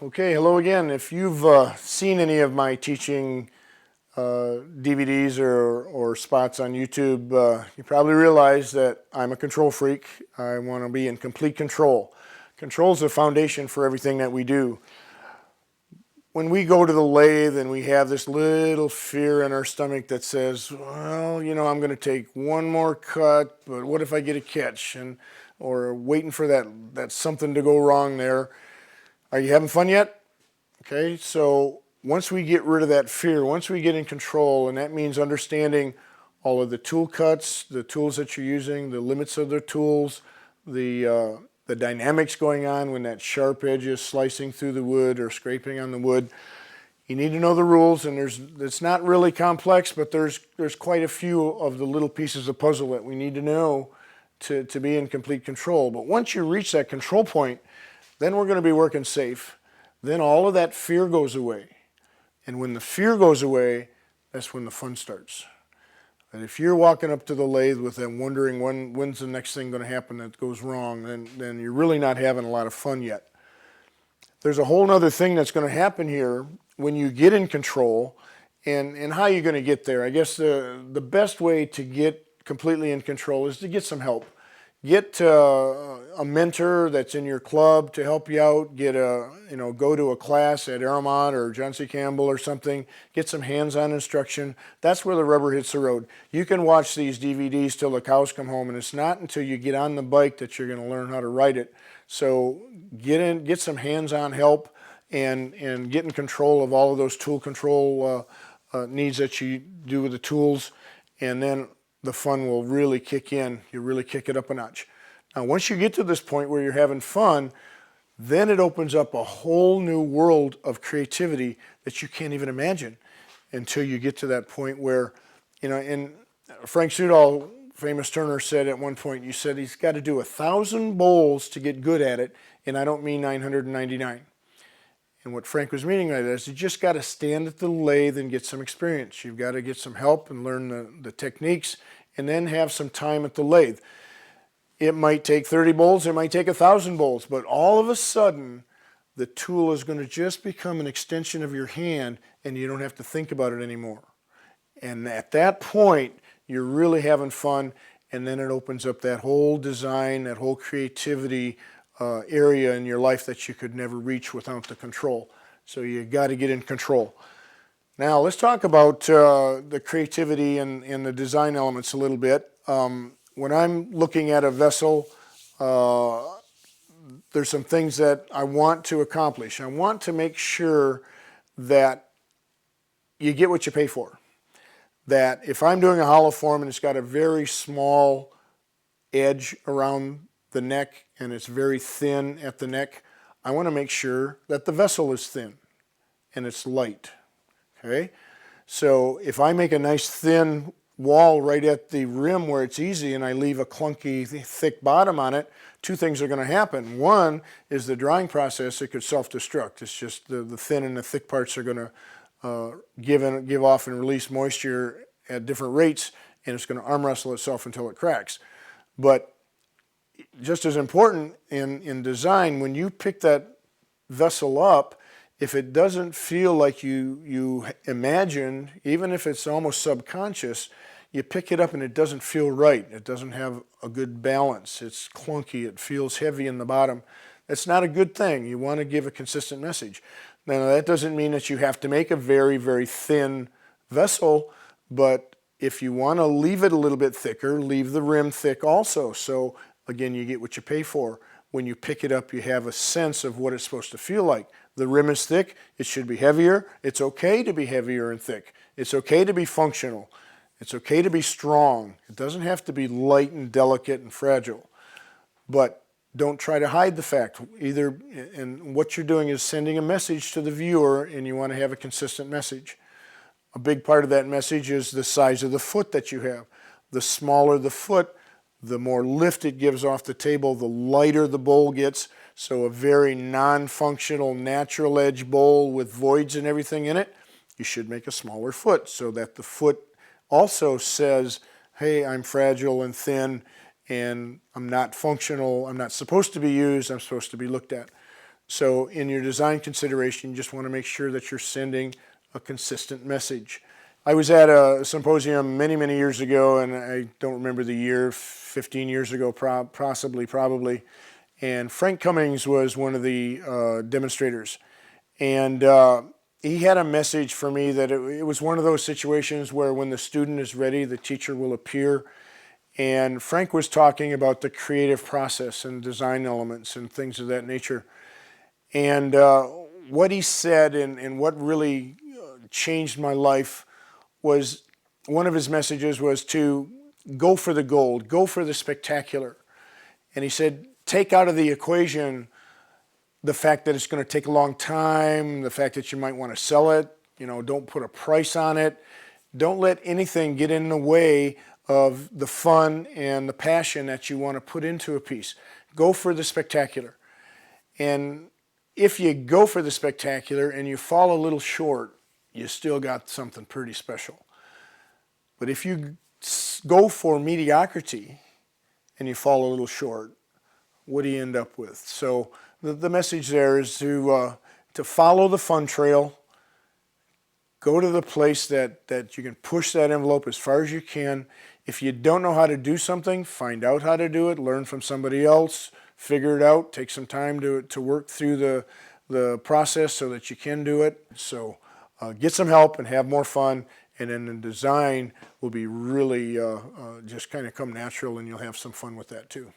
Okay, hello again. If you've seen any of my teaching DVDs or spots on YouTube, you probably realize that I'm a control freak. I want to be in complete control. Control is the foundation for everything that we do. When we go to the lathe and we have this little fear in our stomach that says, well, you know, I'm going to take one more cut, but what if I get a catch? Or waiting for that something to go wrong there. Are you having fun yet? Okay, so once we get rid of that fear, once we get in control, and that means understanding all of the tool cuts, the tools that you're using, the limits of the tools, the dynamics going on when that sharp edge is slicing through the wood or scraping on the wood. You need to know the rules, and it's not really complex, but there's quite a few of the little pieces of puzzle that we need to know to be in complete control. But once you reach that control point, then we're going to be working safe. Then all of that fear goes away. And when the fear goes away, that's when the fun starts. And if you're walking up to the lathe with them wondering when's the next thing going to happen that goes wrong, then you're really not having a lot of fun yet. There's a whole other thing that's going to happen here when you get in control, and how you're going to get there. I guess the best way to get completely in control is to get some help. Get a mentor that's in your club to help you out. Go to a class at Aramont or John C. Campbell or something. Get some hands-on instruction. That's where the rubber hits the road. You can watch these DVDs till the cows come home, and it's not until you get on the bike that you're going to learn how to ride it. So get some hands-on help, and get in control of all of those tool control needs that you do with the tools, and then the fun will really kick in. You really kick it up a notch. Now, once you get to this point where you're having fun, then it opens up a whole new world of creativity that you can't even imagine until you get to that point where, and Frank Sudall, famous turner, said at one point, you said he's got to do 1,000 bowls to get good at it, and I don't mean 999. And what Frank was meaning by that is you just got to stand at the lathe and get some experience. You've got to get some help and learn the techniques, and then have some time at the lathe. It might take 30 bowls, it might take 1,000 bowls, but all of a sudden the tool is going to just become an extension of your hand, and you don't have to think about it anymore. And at that point, you're really having fun, and then it opens up that whole design, that whole creativity area in your life that you could never reach without the control. So you got to get in control. Now let's talk about the creativity and the design elements a little bit. When I'm looking at a vessel, there's some things that I want to accomplish. I want to make sure that you get what you pay for. That if I'm doing a hollow form and it's got a very small edge around the neck and it's very thin at the neck, I want to make sure that the vessel is thin and it's light. Okay? So if I make a nice thin wall right at the rim where it's easy and I leave a clunky thick bottom on it, two things are going to happen. One is the drying process, it could self-destruct. It's just the thin and the thick parts are going to give off and release moisture at different rates, and it's going to arm wrestle itself until it cracks. But just as important in design, when you pick that vessel up, if it doesn't feel like you imagined, even if it's almost subconscious, you pick it up and it doesn't feel right. It doesn't have a good balance. It's clunky. It feels heavy in the bottom. That's not a good thing. You want to give a consistent message. Now, that doesn't mean that you have to make a very, very thin vessel, but if you want to leave it a little bit thicker, leave the rim thick also. So again, you get what you pay for. When you pick it up, you have a sense of what it's supposed to feel like. The rim is thick, it should be heavier. It's okay to be heavier and thick. It's okay to be functional. It's okay to be strong. It doesn't have to be light and delicate and fragile. But don't try to hide the fact. And what you're doing is sending a message to the viewer, and you want to have a consistent message. A big part of that message is the size of the foot that you have. The smaller the foot, the more lift it gives off the table, the lighter the bowl gets. So a very non-functional natural edge bowl with voids and everything in it, you should make a smaller foot so that the foot also says, hey, I'm fragile and thin and I'm not functional, I'm not supposed to be used, I'm supposed to be looked at. So in your design consideration, you just want to make sure that you're sending a consistent message. I was at a symposium many, many years ago, and I don't remember the year, 15 years ago, probably. And Frank Cummings was one of the demonstrators. And he had a message for me that it was one of those situations where when the student is ready, the teacher will appear. And Frank was talking about the creative process and design elements and things of that nature. And what he said and what really changed my life was one of his messages was to go for the gold, go for the spectacular. And he said, take out of the equation the fact that it's going to take a long time, the fact that you might want to sell it, don't put a price on it. Don't let anything get in the way of the fun and the passion that you want to put into a piece. Go for the spectacular. And if you go for the spectacular and you fall a little short, you still got something pretty special. But if you go for mediocrity and you fall a little short, what do you end up with? So the message there is to follow the fun trail. Go to the place that you can push that envelope as far as you can. If you don't know how to do something, find out how to do it, learn from somebody else, figure it out, take some time to work through the process so that you can do it. So get some help and have more fun, and then the design will be really just kind of come natural, and you'll have some fun with that too.